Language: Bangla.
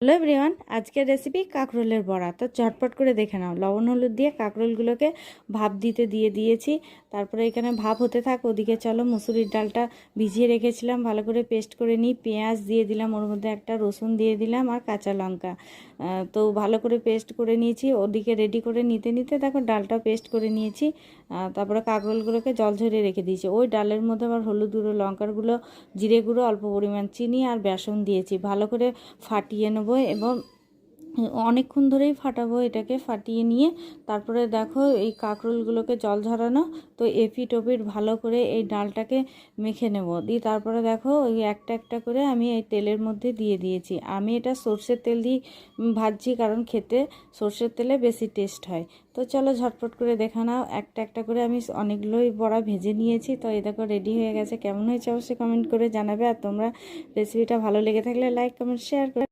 হ্যালো এভরিওয়ান, আজকের রেসিপি কাঁকরোলের বড়া। তো ঝটপট করে দেখে নাও। লবণ হলুদ দিয়ে কাঁকরোলগুলোকে ভাপ দিতে দিয়ে দিয়েছি। তারপরে এখানে ভাপ হতে থাক, ওদিকে চলো মুসুরির ডালটা ভিজিয়ে রেখেছিলাম, ভালো করে পেস্ট করে নিই। পেঁয়াজ দিয়ে দিলাম, ওর মধ্যে একটা রসুন দিয়ে দিলাম আর কাঁচা লঙ্কা। তো ভালো করে পেস্ট করে নিয়েছি। ওদিকে রেডি করে নিতে নিতে দেখো ডালটা পেস্ট করে নিয়েছি। তারপরে কাঁকরোলগুলোকে জল ঝরিয়ে রেখে দিয়েছি। ওই ডালের মধ্যে আবার হলুদ গুঁড়ো, লঙ্কার গুঁড়ো, জিরে গুঁড়ো, অল্প পরিমাণ চিনি আর বেসন দিয়েছি। ভালো করে ফাটিয়ে নেব এবং অনেকক্ষণ ধরেই ফাটাবো। এটাকে ফাটিয়ে নিয়ে তারপরে দেখো এই কাঁকরোলগুলোকে জল ঝরানো, তো এপিট ওপিট ভালো করে এই ডালটাকে মেখে নেব। দিয়ে তারপরে দেখো ওই একটা একটা করে আমি এই তেলের মধ্যে দিয়ে দিয়েছি। আমি এটা সর্ষের তেল দিয়ে ভাজছি, কারণ খেতে সর্ষের তেলে বেশি টেস্ট হয়। তো চলো ঝটপট করে দেখা নাও। একটা একটা করে আমি অনেকগুলোই বড়া ভেজে নিয়েছি। তো এই দেখো রেডি হয়ে গেছে। কেমন হয়েছে অবশ্যই কমেন্ট করে জানাবে। আর তোমরা রেসিপিটা ভালো লেগে থাকলে লাইক, কমেন্ট, শেয়ার করে